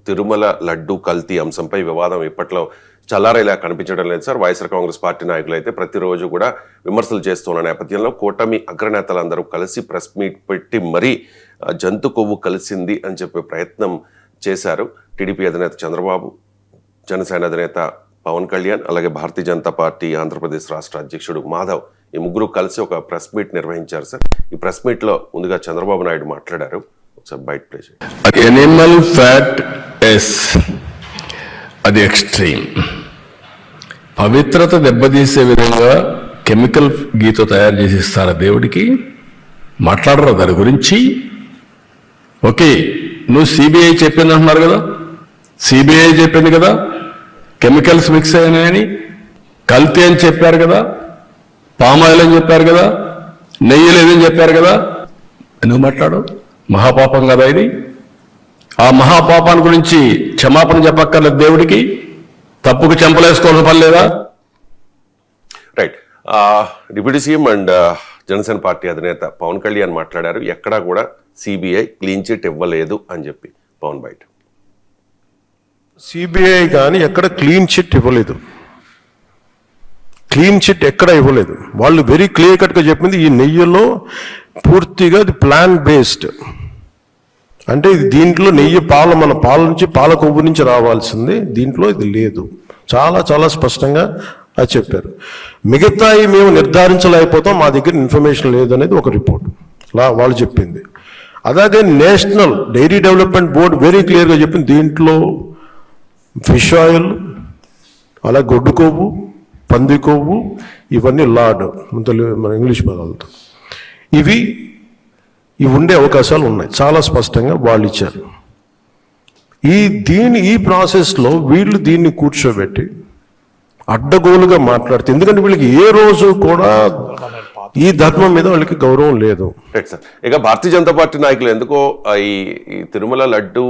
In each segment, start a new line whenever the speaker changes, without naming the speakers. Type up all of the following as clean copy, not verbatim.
తిరుమల లడ్డు కల్తీ అంశంపై వివాదం ఇప్పట్లో చల్లారేలా కనిపించడం లేదు సార్. వైఎస్ఆర్ కాంగ్రెస్ పార్టీ నాయకులు అయితే ప్రతిరోజు కూడా విమర్శలు చేస్తున్న నేపథ్యంలో కూటమి అగ్రనేతలందరూ కలిసి ప్రెస్ మీట్ పెట్టి మరీ జంతు కొవ్వు కలిసింది అని చెప్పే ప్రయత్నం చేశారు. టీడీపీ అధినేత చంద్రబాబు, జనసేన అధినేత పవన్ కళ్యాణ్, అలాగే భారతీయ జనతా పార్టీ ఆంధ్రప్రదేశ్ రాష్ట్ర అధ్యక్షుడు మాధవ్, ఈ ముగ్గురు కలిసి ఒక ప్రెస్ మీట్ నిర్వహించారు సార్. ఈ ప్రెస్ మీట్లో ముందుగా చంద్రబాబు నాయుడు మాట్లాడారు. ఒకసారి బయట ప్లే చేయండి.
ఎనిమల్ ఫ్యాట్ ఎస్ అది ఎక్స్ట్రీమ్, పవిత్రత దెబ్బతీసే విధంగా కెమికల్ గీతో తయారు చేసి ఇస్తారా దేవుడికి? మాట్లాడరా దాని గురించి? ఓకే, నువ్వు సిబిఐ చెప్పింది అంటున్నారు కదా, సిబిఐ చెప్పింది కదా కెమికల్స్ మిక్స్ అయినాయని, కల్తీ అని చెప్పారు కదా, పామాయిల్ అని చెప్పారు కదా, నెయ్యి లేదని చెప్పారు కదా, నువ్వు మాట్లాడు. మహాపాపం కదా ఇది. ఆ మహాపాపాన్ని గురించి క్షమాపణ చెప్పక్కర్లేదు దేవుడికి? తప్పుకు చెంపలేసుకోవాల్సిన పని లేదా?
Right. Deputy CM and Janasena party అధినేత పవన్ కళ్యాణ్ మాట్లాడారు. ఎక్కడా కూడా సిబిఐ క్లీన్ చిట్ ఇవ్వలేదు అని చెప్పి పవన్ బయట.
సిబిఐ కానీ ఎక్కడ క్లీన్ చిట్ ఇవ్వలేదు. క్లీన్ చిట్ ఎక్కడ ఇవ్వలేదు. వాళ్ళు వెరీ క్లియర్ కట్గా చెప్పింది ఈ నెయ్యిలో పూర్తిగా ఇది ప్లాంట్ బేస్డ్, అంటే ఇది దీంట్లో నెయ్యి మన పాల నుంచి పాల కొవ్వు నుంచి రావాల్సింది, దీంట్లో ఇది లేదు. చాలా చాలా స్పష్టంగా అది చెప్పారు. మిగతాయి మేము నిర్ధారించలేకపోతాం, మా దగ్గర ఇన్ఫర్మేషన్ లేదు అనేది ఒక రిపోర్ట్ వాళ్ళు చెప్పింది. అలాగే national dairy development board very క్లియర్గా చెప్పింది దీంట్లో ఫిష్ ఆయిల్, అలా గొడ్డు కొవ్వు, పంది కొవ్వు, ఇవన్నీ లార్డ్ మన ఇంగ్లీష్ పదాలతో ఇవి ఉండే అవకాశాలు ఉన్నాయి. చాలా స్పష్టంగా వాళ్ళు ఇచ్చారు. ఈ ప్రాసెస్లో వీళ్ళు దీన్ని కూర్చోబెట్టి అడ్డగోలుగా మాట్లాడితే, ఎందుకంటే వీళ్ళకి ఏ రోజు కూడా ఈ ధర్మం మీద వాళ్ళకి గౌరవం లేదు.
ఇక భారతీయ జనతా పార్టీ నాయకులు ఎందుకో ఈ తిరుమల లడ్డు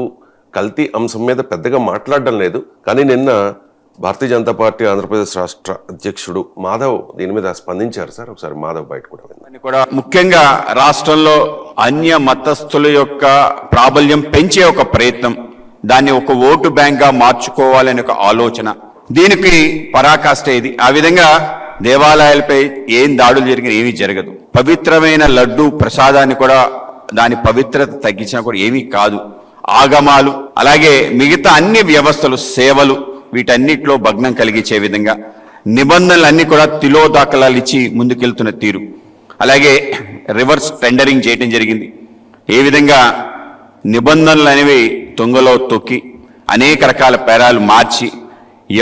కల్తీ అంశం మీద పెద్దగా మాట్లాడడం లేదు. కానీ నిన్న భారతీయ జనతా పార్టీ ఆంధ్రప్రదేశ్ రాష్ట్ర అధ్యక్షుడు మాధవ్ దీని మీద స్పందించారు సార్. ఒకసారి మాధవ్ బయట
కూడా ముఖ్యంగా రాష్ట్రంలో అన్య మతస్థుల యొక్క ప్రాబల్యం పెంచే ఒక ప్రయత్నం, దాన్ని ఒక ఓటు బ్యాంక్ గా మార్చుకోవాలనే ఒక ఆలోచన, దీనికి పరాకాష్ట ఇది. ఆ విధంగా దేవాలయాలపై ఏం దాడులు జరిగినా ఏమీ జరగదు. పవిత్రమైన లడ్డు ప్రసాదాన్ని కూడా దాని పవిత్రత తగ్గించినా కూడా ఏమీ కాదు. ఆగమాలు అలాగే మిగతా అన్ని వ్యవస్థలు, సేవలు, వీటన్నిటిలో భగ్నం కలిగించే విధంగా నిబంధనలు అన్ని కూడా తిలోదాఖలాలు ఇచ్చి ముందుకెళ్తున్న తీరు, అలాగే రివర్స్ టెండరింగ్ చేయడం జరిగింది. ఏ విధంగా నిబంధనలు అనేవి తొంగలో తొక్కి అనేక రకాల పేరాలు మార్చి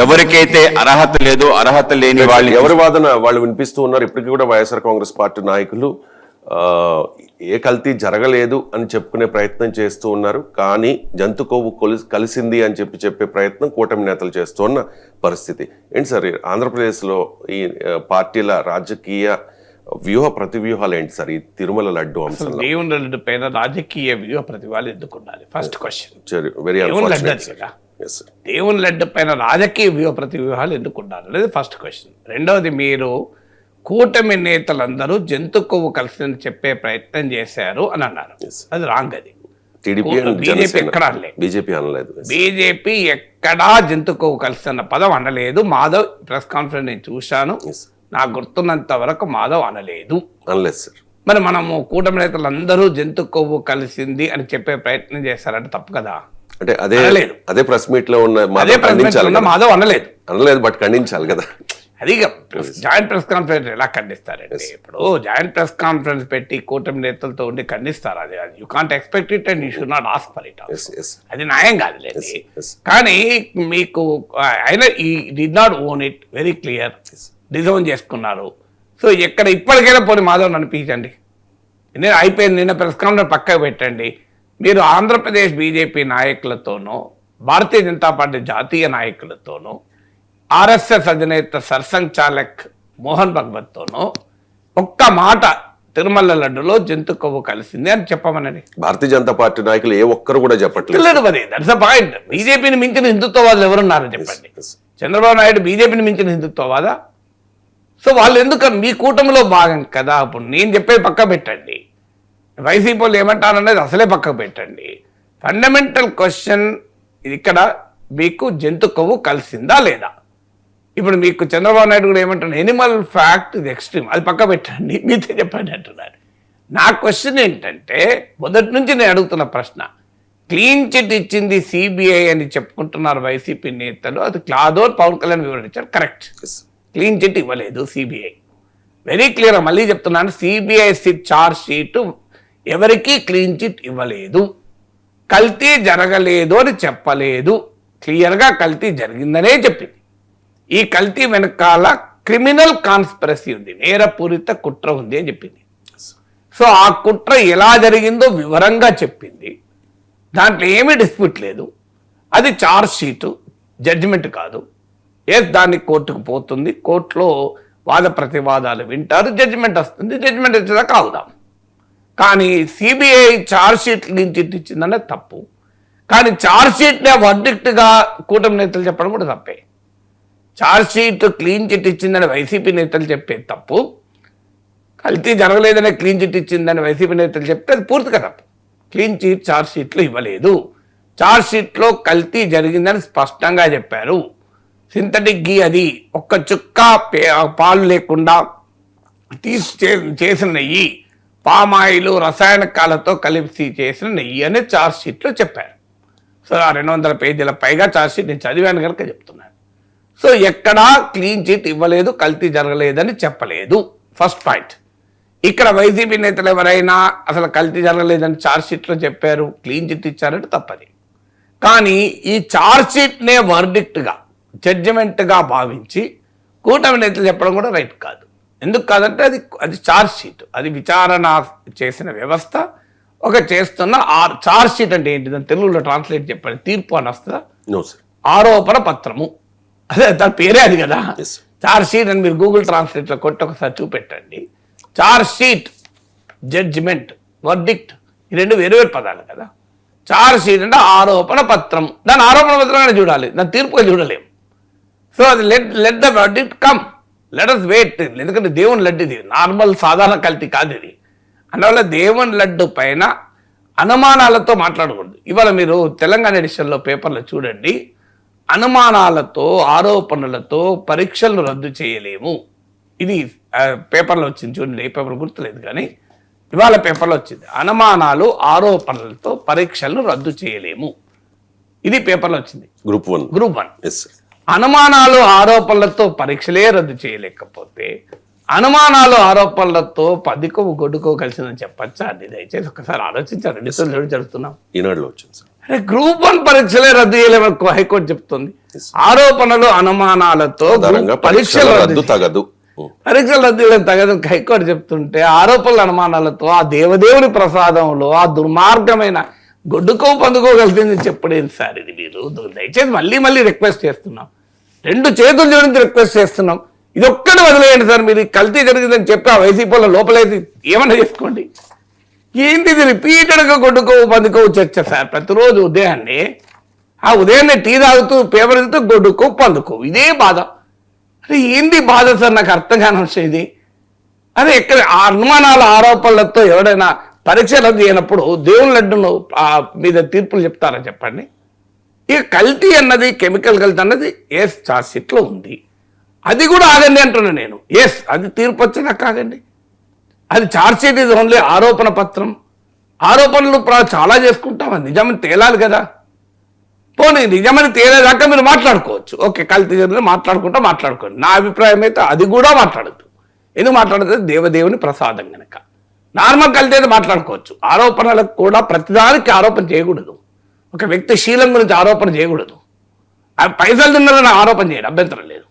ఎవరికైతే అర్హత లేదో అర్హత లేని వాళ్ళు
ఎవరి వాదన వాళ్ళు వినిపిస్తూ ఉన్నారు. ఇప్పటికీ కూడా వైఎస్ఆర్ కాంగ్రెస్ పార్టీ నాయకులు ఏ కల్తీ జరగలేదు అని చెప్పుకునే ప్రయత్నం చేస్తూ ఉన్నారు. కానీ జంతు కొవ్వు కలిసింది అని చెప్పే ప్రయత్నం కూటమి నేతలు చేస్తున్న పరిస్థితి ఏంటి సార్? ఆంధ్రప్రదేశ్లో ఈ పార్టీల రాజకీయ వ్యూహ ప్రతివ్యూహాలు ఏంటి సార్? ఈ తిరుమల లడ్డు అంశం
దేవుని లడ్డు పైన రాజకీయ వ్యూహ ప్రతివ్యూహాలు ఎందుకు ఉండాలి? First question. దేవుని లడ్డు పైన రాజకీయ వ్యూహ ప్రతివ్యూహాలు ఎందుకు ఉండాలి అనేది ఫస్ట్ క్వశ్చన్. రెండవది, మీరు కూటమి నేతలందరూ జంతు కొవ్వు కలిసిందని చెప్పే ప్రయత్నం చేశారు అని అన్నారు. అది రాంగ్. అది బీజేపీ ఎక్కడా అనలేదు. బీజేపీ ఎక్కడా జంతు కొవ్వు కలిసిన పదం అనలేదు. మాధవ్ ప్రెస్ కాన్ఫరెన్స్ నేను చూశాను, నాకు గుర్తున్నంత వరకు మాధవ్ అనలేదు. మరి మనము కూటమి నేతలందరూ జంతు కొవ్వు కలిసింది అని చెప్పే ప్రయత్నం చేశారంటే తప్పు కదా.
అంటే అదే ప్రెస్ మీట్ లో ఉన్న
మాధవ్ అనలేదు,
బట్ ఖండించాలి కదా.
అది జాయింట్ ప్రెస్ కాన్ఫరెన్స్ ఎలా ఖండిస్తారండి? ఇప్పుడు జాయింట్ ప్రెస్ కాన్ఫరెన్స్ పెట్టి కూటమి నేతలతో ఉండి ఖండిస్తారు. అది you can't expect it and you should not ask for it. అది న్యాయం కాదులేండి. కానీ మీకు అయినా ఈ did not own it, very clear, disown చేసుకున్నారు. సో ఎక్కడ ఇప్పటికైనా పోనీ మాధవ్ అనిపించండి. నేను అయిపోయింది, నిన్న ప్రెస్ కాన్ఫరెన్స్ పక్కకు పెట్టండి. మీరు ఆంధ్రప్రదేశ్ బీజేపీ నాయకులతోనూ భారతీయ జనతా పార్టీ జాతీయ నాయకులతోనూ ఆర్ఎస్ఎస్ అధినేత సర్సంఘచాలక్ మోహన్ భగవత్తోనూ ఒక్క మాట తిరుమల లడ్డులో జంతు కొవ్వు కలిసింది అని చెప్పమనండి.
భారతీయ జనతా పార్టీ నాయకులు ఏ ఒక్కరు కూడా చెప్పట్లేదు.
మరి దట్స్ ద పాయింట్. బీజేపీని మించిన హిందుత్వవాదులు ఎవరున్నారని చెప్పండి. చంద్రబాబు నాయుడు బీజేపీని మించిన హిందుత్వవాదా? సో వాళ్ళు ఎందుకు? మీ కూటమిలో భాగం కదా. ఇప్పుడు నేను చెప్పేది పక్క పెట్టండి, వైసీపీ వాళ్ళు ఏమంటారనేది అసలే పక్కకు పెట్టండి. ఫండమెంటల్ క్వశ్చన్ ఇక్కడ మీకు జంతు కొవ్వు కలిసిందా లేదా? ఇప్పుడు మీకు చంద్రబాబు నాయుడు కూడా ఏమంటున్నారు, ఎనిమల్ ఫ్యాక్ట్ ఇది ఎక్స్ట్రీమ్, అది పక్క పెట్టండి, మీతో చెప్పండి అంటున్నారు. నా క్వశ్చన్ ఏంటంటే, మొదటి నుంచి నేను అడుగుతున్న ప్రశ్న, క్లీన్ చిట్ ఇచ్చింది సిబిఐ అని చెప్పుకుంటున్నారు వైసీపీ నేతలు, అది క్లాదో పవన్ కళ్యాణ్ వివరించారు, కరెక్ట్. క్లీన్ చిట్ ఇవ్వలేదు సిబిఐ, వెరీ క్లియర్. మళ్ళీ చెప్తున్నాను, సిబిఐ ఛార్జ్ షీట్ ఎవరికి క్లీన్ చిట్ ఇవ్వలేదు, కల్తీ జరగలేదు అని చెప్పలేదు, క్లియర్గా కల్తీ జరిగిందనే చెప్పింది. ఈ కల్తీ వెనకాల క్రిమినల్ కాన్స్పిరసీ ఉంది, నేరపూరిత కుట్ర ఉంది అని చెప్పింది. సో ఆ కుట్ర ఎలా జరిగిందో వివరంగా చెప్పింది, దాంట్లో ఏమీ డిస్ప్యూట్ లేదు. అది ఛార్జ్ షీటు, జడ్జిమెంట్ కాదు. దాన్ని కోర్టుకు పోతుంది, కోర్టులో వాద ప్రతివాదాలు వింటారు, జడ్జిమెంట్ వస్తుంది, జడ్జిమెంట్ వచ్చేదాకా ఆగుదాం. కానీ సిబిఐ ఛార్జ్ షీట్ నుంచి ఇచ్చిందనే తప్పు. కానీ ఛార్జ్ షీట్నే వర్డిక్ట్గా కూటమి నేతలు చెప్పడం కూడా తప్పే. ఛార్జ్ షీట్ క్లీన్ చిట్ ఇచ్చిందని వైసీపీ నేతలు చెప్పే తప్పు, కల్తీ జరగలేదనే క్లీన్ చిట్ ఇచ్చిందని వైసీపీ నేతలు చెప్తే అది పూర్తిగా తప్పు. క్లీన్ చిట్ ఛార్జ్ షీట్లో ఇవ్వలేదు, ఛార్జ్ షీట్లో కల్తీ జరిగిందని స్పష్టంగా చెప్పారు. సింథటిక్ గీ, అది ఒక్క చుక్క పాలు లేకుండా చేసిన నెయ్యి, పామాయిలు, రసాయనికాలతో కలిపి చేసిన నెయ్యి అని ఛార్జ్ షీట్లో చెప్పారు. సో ఆ 200 పేజీల పైగా ఛార్జ్ షీట్ నేను చదివాను కనుక చెప్తున్నాను. సో ఎక్కడా క్లీన్ చిట్ ఇవ్వలేదు, కల్తీ జరగలేదని చెప్పలేదు, ఫస్ట్ పాయింట్. ఇక్కడ వైసీపీ నేతలు ఎవరైనా అసలు కల్తీ జరగలేదని ఛార్జ్ షీట్లో చెప్పారు, క్లీన్ చిట్ ఇచ్చారంటే తప్పది. కానీ ఈ ఛార్జ్ షీట్నే వర్డిక్ట్గా, జడ్జిమెంట్గా భావించి కూటమి నేతలు చెప్పడం కూడా రైట్ కాదు. ఎందుకు కాదంటే అది ఛార్జ్ షీట్, అది విచారణ చేసిన వ్యవస్థ ఒక చేస్తున్న ఛార్జ్ షీట్ అంటే ఏంటి, దాని తెలుగులో ట్రాన్స్లేట్ చెప్పండి, తీర్పు అని వస్తుందా? ఆరోపణ పత్రము, అదే దాని పేరే అది కదా. ఛార్జ్ షీట్ అని మీరు గూగుల్ ట్రాన్స్లేట్లో కొట్టి ఒకసారి చూపెట్టండి. ఛార్జ్ షీట్, జడ్జిమెంట్, వర్డిక్ట్, ఈ రెండు వేరు వేరు పదాలు కదా. ఛార్జ్ షీట్ అంటే ఆరోపణ పత్రం, దాని ఆరోపణ పత్రంగానే చూడాలి, దాని తీర్పుగా చూడలేము. సో అది let the verdict come, let us wait. ఎందుకంటే దేవుని లడ్డు ఇది, నార్మల్ సాధారణ కల్తీ కాదు ఇది. అందువల్ల దేవుని లడ్డు పైన అనుమానాలతో మాట్లాడకూడదు. ఇవాళ మీరు తెలంగాణ ఎడిషన్లో పేపర్లో చూడండి, అనుమానాలతో, ఆరోపణలతో పరీక్షలను రద్దు చేయలేము, ఇది పేపర్లో వచ్చింది. చూడండి, ఏ పేపర్ గుర్తులేదు కానీ ఇవాళ పేపర్లో వచ్చింది, అనుమానాలు, ఆరోపణలతో పరీక్షలను రద్దు చేయలేము, ఇది పేపర్లో వచ్చింది. గ్రూప్ 1. అనుమానాలు, ఆరోపణలతో పరీక్షలే రద్దు చేయలేకపోతే అనుమానాలు, ఆరోపణలతో పదికో గొడ్డుకో కలిసిందని చెప్పచ్చా? అది దయచేసి ఒకసారి ఆలోచించారు. డిసెంబర్ జరుగుతున్నాం,
ఈనాడులో వచ్చింది సార్.
అరే గ్రూప్ 1 పరీక్షలే రద్దు చేయలేము హైకోర్టు చెప్తుంది. ఆరోపణలు, అనుమానాలతో పరీక్షలు రద్దు
తగదు,
పరీక్షలు రద్దు చేయడం తగదు హైకోర్టు చెప్తుంటే, ఆరోపణలు, అనుమానాలతో ఆ దేవదేవుని ప్రసాదంలో ఆ దుర్మార్గమైన గొడ్డుకో పందుకో కలిసింది చెప్పడేది సార్ ఇది? మీరు దయచేసి మళ్ళీ రిక్వెస్ట్ చేస్తున్నాం, 2 చేతులు జోడించి రిక్వెస్ట్ చేస్తున్నాం, ఇది ఒక్కటి వదిలేయండి సార్. మీరు కల్తీ జరిగిందని చెప్పి ఆ వైసీపీలో లోపలేసి ఏమన్నా చేసుకోండి. ఏంటి ఇది రిపీటెడ్గా గొడ్డుకో పందుకో చర్చ సార్? ప్రతిరోజు ఉదయాన్నే టీ తాగుతూ పేపర్ చదువుతూ గొడ్డుకో పందుకో, ఇదే బాధ. అరే ఏంది బాధ సార్? నాకు అర్థం కాని విషయం ఇది. అదే ఎక్కడ అనుమానాల, ఆరోపణలతో ఎవడైనా పరీక్ష రద్దు చేయనప్పుడు దేవుని లడ్డును మీద తీర్పులు చెప్తారా చెప్పండి? ఇక కల్తీ అన్నది, కెమికల్ కల్తీ అన్నది ఛార్జ్ షీట్లో ఉంది, అది కూడా ఆగండి అంటున్నాను నేను. అది తీర్పు వచ్చేదాకా ఆగండి. అది ఛార్జ్ షీట్ ఇది ఓన్లీ ఆరోపణ పత్రం. ఆరోపణలు చాలా చేసుకుంటాం, అది నిజమని తేలాలి కదా. పోనీ నిజమని తేలేదాకా మీరు మాట్లాడుకోవచ్చు, ఓకే కల్తీ జరిగింది మాట్లాడుకోండి. నా అభిప్రాయం అయితే అది కూడా మాట్లాడద్దు. ఎందుకు మాట్లాడుతుంది? దేవదేవుని ప్రసాదం కనుక. నార్మల్ కల్తీ అయితే మాట్లాడుకోవచ్చు, ఆరోపణలకు కూడా ప్రతిదానికి ఆరోపణ చేయకూడదు. ఒక వ్యక్తి శీలం గురించి ఆరోపణ చేయకూడదు. పైసలు తిన్నారని ఆరోపణ చేయడం అభ్యంతరం లేదు,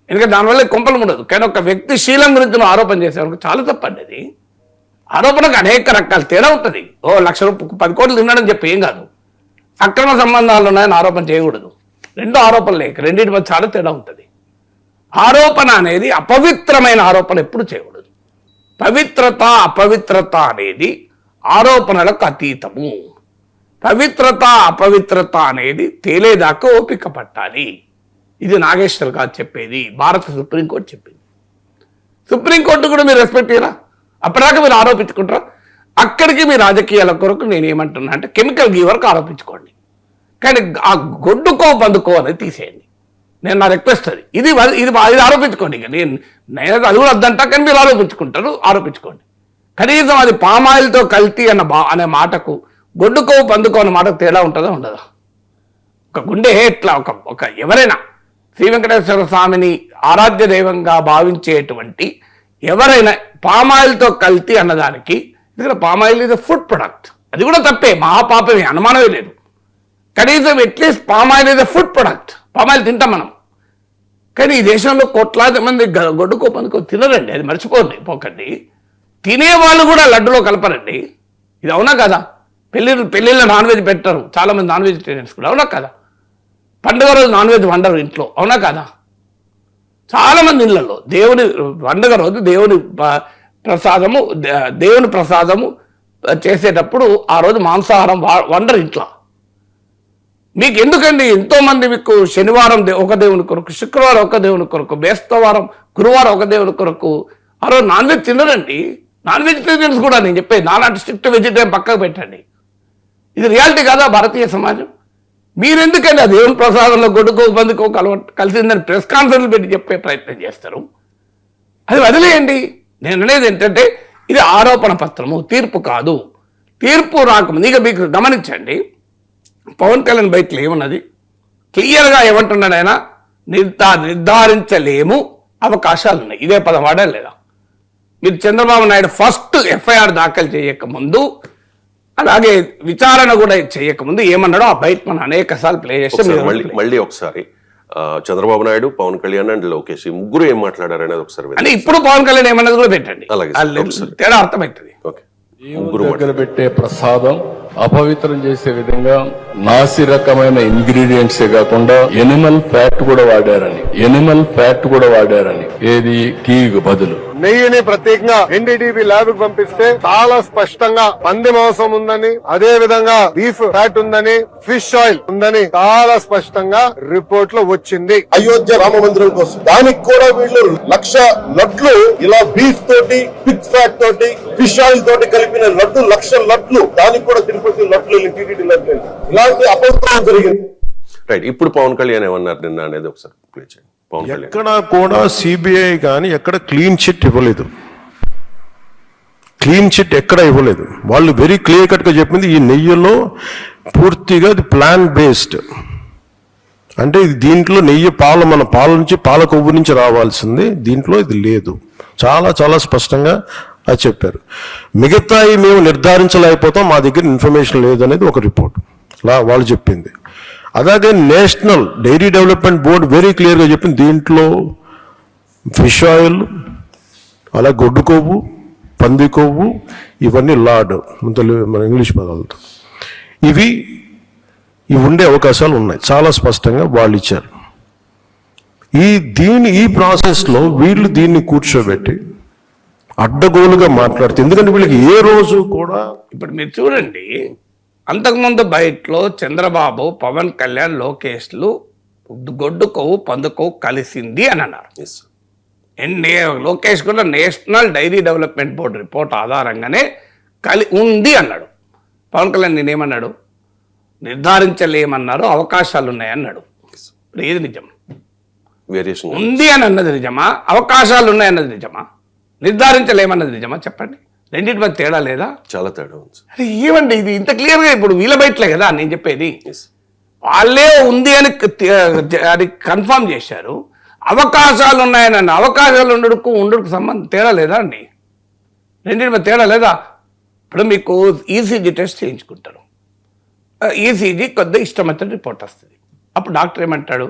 ఎందుకంటే దానివల్ల కొంపలు ఉండదు. కానీ ఒక వ్యక్తి శీలం గురించి నువ్వు ఆరోపణ చేసేవారికి చాలా తప్పండి. అది ఆరోపణకు అనేక రకాల తేడా ఉంటుంది. 1 లక్ష రూపాయలు 10 కోట్లు తిన్నాడని చెప్పి ఏం కాదు. అక్రమ సంబంధాలు ఉన్నాయని ఆరోపణ చేయకూడదు. 2 ఆరోపణలు రెండింటి మధ్య చాలా తేడా ఉంటుంది. ఆరోపణ అనేది అపవిత్రమైన ఆరోపణ ఎప్పుడు చేయకూడదు. పవిత్రత, అపవిత్రత అనేది ఆరోపణలకు అతీతము. పవిత్రత, అపవిత్రత అనేది తేలేదాకా ఓపిక పట్టాలి. ఇది నాగేశ్వర్ గారు చెప్పేది, భారత సుప్రీంకోర్టు చెప్పింది. సుప్రీంకోర్టు కూడా మీరు రెస్పెక్ట్ చేయరా? అప్పటిదాకా మీరు ఆరోపించుకుంటారా? అక్కడికి మీ రాజకీయాల కొరకు నేను ఏమంటున్నా అంటే కెమికల్ గీ వరకు ఆరోపించుకోండి. కానీ ఆ గొడ్డుకో బందుకో అనేది తీసేయండి. నేను నా రిక్వెస్ట్ అది. ఇది ఆరోపించుకోండి. ఇక నేను అది కూడా వద్దంటా, కానీ మీరు ఆరోపించుకోండి. కనీసం అది పామాయిల్తో కల్తీ అనే మాటకు గొడ్డుకో పందుకో అన్న మాటకు తేడా ఉంటుందా ఉండదా? ఒక గుండె ఇట్లా ఒక ఎవరైనా శ్రీ వెంకటేశ్వర స్వామిని ఆరాధ్య దైవంగా భావించేటువంటి ఎవరైనా పామాయిల్తో కల్తీ అన్నదానికి, ఎందుకంటే పామాయిల్ ఇది ఫుడ్ ప్రొడక్ట్, అది కూడా తప్పే, మహాపాపమే, అనుమానమే లేదు. కనీసం అట్లీస్ట్ పామాయిల్ ఇది ఫుడ్ ప్రొడక్ట్, పామాయిల్ తింటాం మనం. కానీ ఈ దేశంలో కోట్లాది మంది గొడ్డుకో పందుకో తినరండి, అది మర్చిపోకండి. తినేవాళ్ళు కూడా లడ్డులో కలపరండి. ఇది అవునా కదా? పెళ్ళిళ్ళలో నాన్ వెజ్ పెట్టరు, చాలామంది నాన్ వెజిటేరియన్స్ కూడా, అవునా కదా? పండుగ రోజు నాన్ వెజ్ వండరు ఇంట్లో, అవునా కదా? చాలామంది ఇళ్లలో పండుగ రోజు దేవుని ప్రసాదము చేసేటప్పుడు ఆ రోజు మాంసాహారం వండరు ఇంట్లో. మీకు ఎందుకండి? ఎంతోమంది మీకు శనివారం ఒక దేవుని కొరకు, శుక్రవారం ఒక దేవుని కొరకు, బేస్తవారం గురువారం ఒక దేవుని కొరకు ఆ రోజు నాన్ వెజ్ తినరండి. నాన్ వెజిటేరియన్స్ కూడా నేను చెప్పేది, నాలాంటి స్ట్రిక్ట్ వెజిటేరియన్ పక్కకు పెట్టండి. ఇది రియాలిటీ కాదా భారతీయ సమాజం? మీరెందుకండి ఆ దేవుని ప్రసాదంలో గొడ్డుకో బందుకో కలిసిందని ప్రెస్ కాన్ఫరెన్స్ పెట్టి చెప్పే ప్రయత్నం చేస్తారు? అది వదిలేయండి. నేను అనేది ఏంటంటే ఇది ఆరోపణ పత్రము, తీర్పు కాదు. తీర్పు రాకముందు ఇక మీకు గమనించండి, పవన్ కళ్యాణ్ బయటలో ఏమున్నది క్లియర్గా ఏమంటున్నాడు ఆయన? నిర్ధారించలేము, అవకాశాలు ఉన్నాయి. ఇదే పదం వాడాలి లేదా? మీరు చంద్రబాబు నాయుడు ఫస్ట్ ఎఫ్ఐఆర్ దాఖలు చేయకముందు, అలాగే విచారణ కూడా చేయకముందు ఏమన్నాడో ఆ బయట మనం అనేక సార్లు ప్లే చేస్తే
మళ్ళీ ఒకసారి చంద్రబాబు నాయుడు, పవన్ కళ్యాణ్ అండ్ లోకేష్ ఈ ముగ్గురు ఏం మాట్లాడారు అనేది ఒకసారి
అంటే ఇప్పుడు పవన్ కళ్యాణ్ ఏమన్నది కూడా పెట్టండి,
అలాగే
తేడా అర్థమవుతుంది.
దేవుని దగ్గర పెట్టే ప్రసాదం అపవిత్రం చేసే విధంగా నాసి రకమైన ఇంగ్రీడియంట్సే కాకుండా ఎనిమల్ ఫ్యాట్ కూడా వాడారని ఏది ఘీకి బదులు
నెయ్యిని ప్రత్యేకంగా ఎన్డీటీవీ ల్యాబ్ కు పంపిస్తే చాలా స్పష్టంగా పంది మాంసం ఉందని, అదే విధంగా బీఫ్ ఫ్యాట్ ఉందని, ఫిష్ ఆయిల్ ఉందని చాలా స్పష్టంగా రిపోర్ట్ లో వచ్చింది.
అయోధ్య రామ మందిరం కోసం దానికి కూడా వీళ్ళు 1,00,000 లడ్లు ఇలా బీఫ్ తోటి, పిగ్ ఫ్యాట్ తోటి, ఫిష్ ఆయిల్ తోటి కలిపిన లడ్డు 1,00,000 లడ్లు, దానికి కూడా తిరుపతి లడ్లు, టీటీడీ లడ్లు, ఇలాంటి అపవిత్రం జరిగింది.
రైట్, ఇప్పుడు పవన్ కళ్యాణ్ ఏమన్నారు నిన్న అనేది ఒకసారి ప్లే చేయండి.
ఎక్కడ కూడా సిబిఐ కానీ ఎక్కడ క్లీన్ చిట్ ఇవ్వలేదు. ఎక్కడ ఇవ్వలేదు. వాళ్ళు వెరీ క్లియర్ కట్ గా చెప్పింది ఈ నెయ్యిలో పూర్తిగా ఇది ప్లాన్ బేస్డ్, అంటే ఇది దీంట్లో నెయ్యి మన పాల నుంచి, పాల కొవ్వు నుంచి రావాల్సింది, దీంట్లో ఇది లేదు. చాలా చాలా స్పష్టంగా అది చెప్పారు. మిగతాయి మేము నిర్ధారించలేకపోతాం, మా దగ్గర ఇన్ఫర్మేషన్ లేదు అనేది ఒక రిపోర్ట్ వాళ్ళు చెప్పింది. అలాగే national dairy development board very క్లియర్గా చెప్పింది దీంట్లో ఫిష్ ఆయిల్, అలా గొడ్డు కొవ్వు, పంది కొవ్వు, ఇవన్నీ లార్డ్ మన ఇంగ్లీష్ పదాలతో ఇవి ఉండే అవకాశాలు ఉన్నాయి. చాలా స్పష్టంగా వాళ్ళు ఇచ్చారు. ఈ ప్రాసెస్లో వీళ్ళు దీన్ని కూర్చోబెట్టి అడ్డగోలుగా మాట్లాడుతూ, ఎందుకంటే వీళ్ళకి ఏ రోజు కూడా
ఇప్పుడు మీరు చూడండి, అంతకుముందు బయటలో చంద్రబాబు, పవన్ కళ్యాణ్, లోకేష్లు గొడ్డు కొవ్వు పందు కొవ్వు కలిసింది అని అన్నారు. లోకేష్ కూడా national dairy development board report ఆధారంగానే ఉంది అన్నాడు. పవన్ కళ్యాణ్ నేనేమన్నాడు? నిర్ధారించలేమన్నారు, అవకాశాలు ఉన్నాయన్నాడు. ఏది నిజం? ఉంది అని అన్నది నిజమా? అవకాశాలు ఉన్నాయన్నది నిజమా? నిర్ధారించలేమన్నది నిజమా? చెప్పండి. రెండింటి మధ్య తేడా లేదా?
చాలా తేడా ఉంది.
అరే ఏమండి ఇది ఇంత క్లియర్గా ఇప్పుడు వీళ్ళ బయటలే కదా నేను చెప్పేది. వాళ్ళే ఉంది అని అది కన్ఫర్మ్ చేశారు. అవకాశాలు ఉన్నాయని, అవకాశాలు ఉండడుకు సంబంధం తేడా లేదా అండి? రెండింటి మధ్య తేడా లేదా? ఇప్పుడు మీకు ఈసీజీ టెస్ట్ చేయించుకుంటారు. ఈసీజీ కొద్దిగా ఇష్టమైన రిపోర్ట్ వస్తుంది. అప్పుడు డాక్టర్ ఏమంటాడు?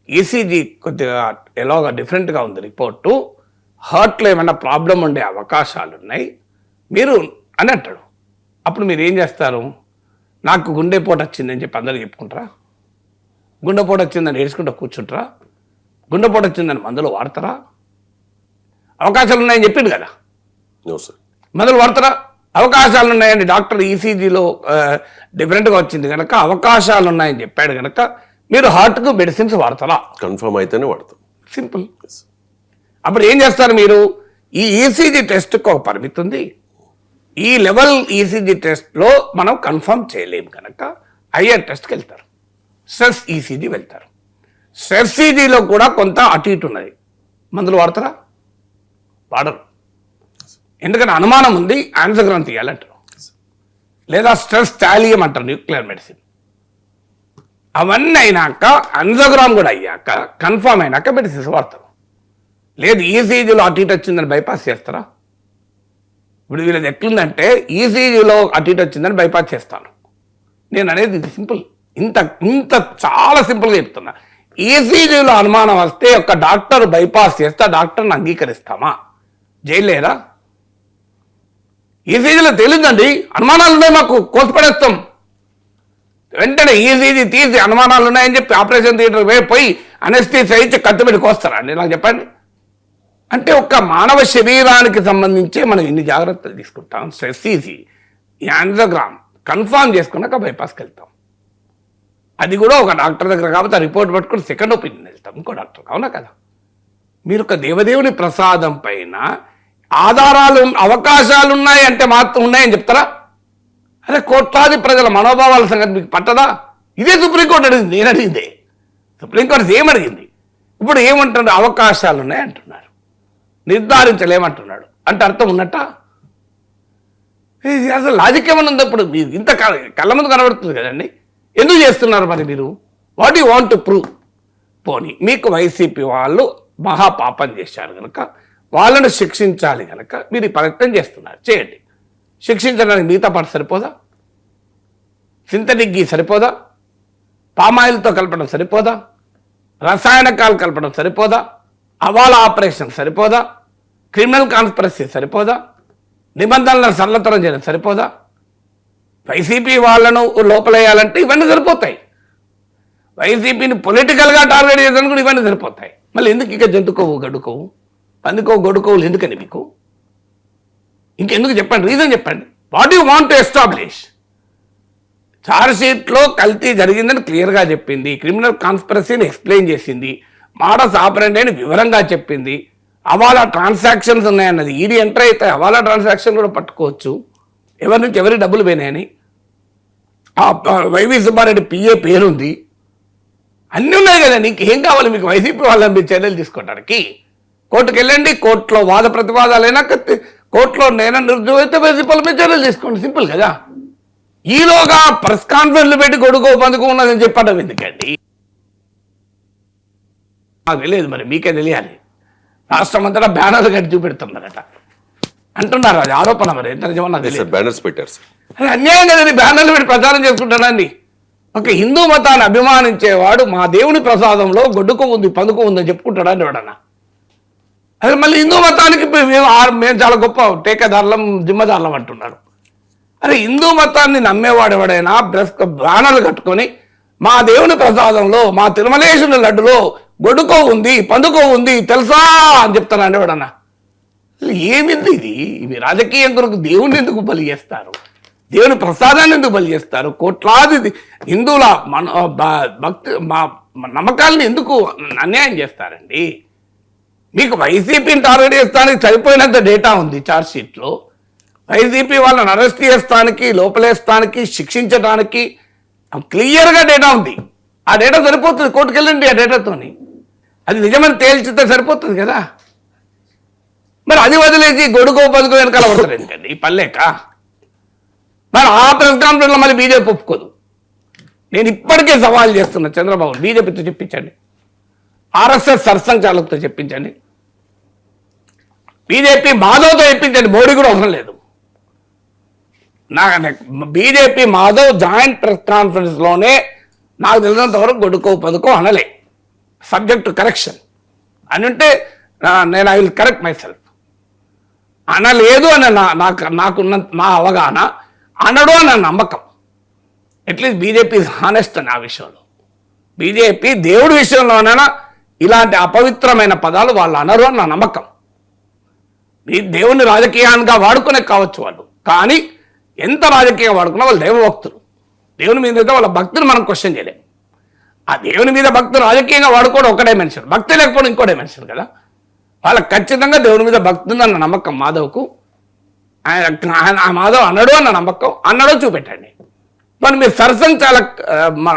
ఈసీజీ కొద్దిగా ఎలాగా డిఫరెంట్గా ఉంది రిపోర్టు, హార్ట్లో ఏమైనా ప్రాబ్లం ఉండే అవకాశాలు ఉన్నాయి మీరు అని అంటాడు. అప్పుడు మీరు ఏం చేస్తారు? నాకు గుండెపోటు వచ్చిందని చెప్పి అందరూ చెప్పుకుంటారా? గుండెపోటు వచ్చిందని ఏడ్చుకుంటూ కూర్చుంటారా? గుండెపోటు వచ్చిందని మందులు వాడతారా? అవకాశాలు ఉన్నాయని చెప్పిండు కదా, మందులు వాడతారా? అవకాశాలు ఉన్నాయని డాక్టర్ ఈసీజీలో డిఫరెంట్గా వచ్చింది కనుక అవకాశాలు ఉన్నాయని చెప్పాడు కనుక మీరు హార్ట్కు మెడిసిన్స్ వాడతారా?
కన్ఫర్మ్ అయితేనే వాడతాం.
సింపుల్. అప్పుడు ఏం చేస్తారు మీరు? ఈ ఈసీజీ టెస్ట్కి ఒక పరిమితి ఉంది. ఈ లెవెల్ ఈసీజీ టెస్ట్లో మనం కన్ఫర్మ్ చేయలేము కనుక ఐఆర్ టెస్ట్కి వెళ్తారు. స్ట్రెస్ ఈసీజీ వెళ్తారు. స్ట్రెస్ ఈజీలో కూడా కొంత అటు ఇటు ఉన్నది. మందులు వాడతారా? వాడరు. ఎందుకంటే అనుమానం ఉంది, యాంజియోగ్రామ్ తీయాలంటారు, లేదా స్ట్రెస్ టాలియం అంటారు, న్యూక్లియర్ మెడిసిన్. అవన్నీ అయినాక యాంజియోగ్రామ్ కూడా అయ్యాక కన్ఫర్మ్ అయినాక మెడిసిన్స్ వాడతారు. లేదు ఈసీజీలో అటు ఇటు వచ్చిందని బైపాస్ చేస్తారా? ఇప్పుడు వీళ్ళది ఎట్లుందంటే ఈసీజీలో అటు ఇటు వచ్చిందని బైపాస్ చేస్తాను. నేను అనేది ఇది సింపుల్, ఇంత ఇంత చాలా సింపుల్గా చెప్తున్నా. ఈసీజీలో అనుమానం వస్తే ఒక డాక్టర్ బైపాస్ చేస్తే ఆ డాక్టర్ని అంగీకరిస్తామా? జైలేరా? ఈసీజీలో తెలియదండి, అనుమానాలు ఉన్నాయి, మాకు కోసిపడేస్తాం. వెంటనే ఈసీజీ తీసి అనుమానాలు ఉన్నాయని చెప్పి ఆపరేషన్ థియేటర్ పోయి అనెస్థీసియా ఇచ్చి కత్తిపెట్టి కోస్తారండి? నాకు చెప్పండి. అంటే ఒక మానవ శరీరానికి సంబంధించే మనం ఇన్ని జాగ్రత్తలు తీసుకుంటాం. స్ట్రెస్ ఈజీ, యాంజియోగ్రామ్ కన్ఫర్మ్ చేసుకున్నాక బైపాస్కి వెళ్తాం. అది కూడా ఒక డాక్టర్ దగ్గర కాబట్టి ఆ రిపోర్ట్ పట్టుకుని సెకండ్ ఒపీనియన్ వెళ్తాం ఇంకో డాక్టర్. అవునా కదా? మీరు ఒక దేవదేవుని ప్రసాదం పైన ఆధారాలు అవకాశాలు ఉన్నాయి అంటే మాత్రం ఉన్నాయని చెప్తారా? అదే కోట్లాది ప్రజల మనోభావాల సంగతి మీకు పట్టదా? ఇదే సుప్రీంకోర్టు అడిగింది, నేను అడిగిందే. సుప్రీంకోర్టు ఏమడిగింది? ఇప్పుడు ఏమంటున్నారు? అవకాశాలు ఉన్నాయి అంటున్నారు, నిర్ధారించలేమంటున్నాడు. అంటే అర్థం ఉన్నట్ట? ఇది అసలు లాజిక్ ఏమన్నా ఉంది? ఇప్పుడు మీరు ఇంత కళ్ళ ముందు కనబడుతుంది కదండి, ఎందుకు చేస్తున్నారు మరి మీరు? What you want to prove? పోనీ మీకు వైసీపీ వాళ్ళు మహాపాపం చేశారు కనుక వాళ్ళను శిక్షించాలి కనుక మీరు ఈ ప్రయత్నం చేస్తున్నారు, చేయండి. శిక్షించడానికి మిగతా పాటు సరిపోదా? సింథటిక్ గీ సరిపోదా? పామాయిల్తో కలపడం సరిపోదా? రసాయనకాలు కలపడం సరిపోదా? అవాలా ఆపరేషన్ సరిపోదా? క్రిమినల్ కాన్స్పిరసీ సరిపోదా? నిబంధనలను సరళతరం చేయడం సరిపోదా? వైసీపీ వాళ్ళను లోపలేయాలంటే ఇవన్నీ సరిపోతాయి. వైసీపీని పొలిటికల్గా టార్గెట్ చేయడానికి కూడా ఇవన్నీ సరిపోతాయి. మళ్ళీ ఎందుకు ఇక జంతుకోవు గడుకోవు పందుకోవు గొడుకోవులు ఎందుకని మీకు? ఇంకెందుకు చెప్పండి, రీజన్ చెప్పండి. What you want to establish? ఛార్జ్షీట్లో కల్తీ జరిగిందని క్లియర్గా చెప్పింది, క్రిమినల్ కాన్స్పిరసీని ఎక్స్ప్లెయిన్ చేసింది, మోడస్ ఆపరెండి అని వివరంగా చెప్పింది, అవాలా ట్రాన్సాక్షన్స్ ఉన్నాయన్నది. ఈడీ ఎంటర్ అయితే అవాలా ట్రాన్సాక్షన్ కూడా పట్టుకోవచ్చు, ఎవరి నుంచి ఎవరి డబ్బులు పోయినాయని. ఆ వైవి సుబ్బారెడ్డి పిఏ పేరుంది, అన్నీ ఉన్నాయి కదా. నీకు ఏం కావాలి? మీకు వైసీపీ వాళ్ళని మీరు చర్యలు తీసుకోవడానికి కోర్టుకు వెళ్ళండి, కోర్టులో వాద ప్రతివాదాలైనా కోర్టులో నేనే రుజువైతే వైసీపీల మీద చర్యలు తీసుకోండి, సింపుల్ కదా. ఈలోగా ప్రెస్ కాన్ఫరెన్స్లు పెట్టి గొడుగు బందుకు ఉన్నదని చెప్పడం ఎందుకండి? నాకు తెలియదు, మరి మీకే తెలియాలి. రాష్ట్రం అంతటా బ్యానర్లు కట్టి చూపెడుతున్నారట అంటున్నారు, అది ఆరోపణ. మరి ఎంత నిజమన్నా తెలియదు.
బ్యానర్స్ పెట్టారు సార్.
అది అన్యాయం కదండి, బ్యానర్లు పెట్టి ప్రచారం చేసుకుంటానండి. ఒక హిందూ మతాన్ని అభిమానించేవాడు మా దేవుని ప్రసాదంలో గొడ్డుకు ఉంది పందుకు ఉందని చెప్పుకుంటాడని ఎవడన్నా? అసలు మళ్ళీ హిందూ మతానికి మేము చాలా గొప్ప టేకదారులం జిమ్మదారులం అంటున్నారు. అరే హిందూ మతాన్ని నమ్మేవాడు ఎవడైనా బ్యానర్లు కట్టుకొని మా దేవుని ప్రసాదంలో మా తిరుమలేశ్వరుని లడ్డులో గొడ్డుకో ఉంది పందుకో ఉంది తెలుసా అని చెప్తానండి ఎవడన్నా? అసలు ఏమింది ఇది? మీ రాజకీయం కొరకు దేవుణ్ణి ఎందుకు బలి చేస్తారు? దేవుని ప్రసాదాన్ని ఎందుకు బలి చేస్తారు? కోట్లాది హిందువుల భక్తి నమ్మకాలను ఎందుకు అన్యాయం చేస్తారండి? మీకు వైసీపీని టార్గెట్ చేస్తానికి సరిపోయినంత డేటా ఉంది ఛార్జ్షీట్లో. వైసీపీ వాళ్ళని అరెస్ట్ చేస్తానికి, లోపలేస్తానికి, శిక్షించడానికి క్లియర్గా డేటా ఉంది. ఆ డేటా సరిపోతుంది, కోర్టుకు వెళ్ళండి ఆ డేటాతోని. అది నిజమని తేల్చితే సరిపోతుంది కదా. మరి అది వదిలేసి గొడుగో పదుకో వెనకాల పడతారు ఎందుకండి ఈ పల్లెక? మరి ఆ ప్రెస్ కాన్ఫరెన్స్లో మళ్ళీ బీజేపీ ఒప్పుకోదు. నేను ఇప్పటికే సవాల్ చేస్తున్నా చంద్రబాబు, బీజేపీతో చెప్పించండి, ఆర్ఎస్ఎస్ సర్సంఘచాలకుతో చెప్పించండి, బీజేపీ మాధవ్తో చెప్పించండి. మోడీ కూడా అవసరం లేదు. బీజేపీ మాధవ్ జాయింట్ ప్రెస్ కాన్ఫరెన్స్లోనే నాకు తెలిసినంత వరకు గొడుకో పదుకో అనలే, సబ్జెక్ట్ టు కరెక్షన్ అని ఉంటే నేను I will correct my self. అనలేదు అని నాకున్న నా అవగాహన, అనడు అని నా నమ్మకం. అట్లీస్ట్ బీజేపీ హానెస్ట్ అని ఆ విషయంలో. బీజేపీ దేవుడి విషయంలోనైనా ఇలాంటి అపవిత్రమైన పదాలు వాళ్ళు అనరు అని నా నమ్మకం. దేవుని రాజకీయంగా వాడుకునే కావచ్చు వాళ్ళు, కానీ ఎంత రాజకీయంగా వాడుకున్నా వాళ్ళు దైవభక్తులు. దేవుని మీద అయితే వాళ్ళ భక్తిని మనం క్వశ్చన్ చేయలేము. ఆ దేవుని మీద భక్తులు రాజకీయంగా వాడుకోవడం ఒక డైమెన్షన్, భక్తి లేకపోవడం ఇంకో డైమెన్షన్ కదా. వాళ్ళకి ఖచ్చితంగా దేవుని మీద భక్తి ఉందన్న నమ్మకం మాధవ్కు. ఆయన మాధవ్ అన్నాడు అన్న నమ్మకం, అన్నాడో చూపెట్టండి. మరి మీరు సరసంఘ చాలక్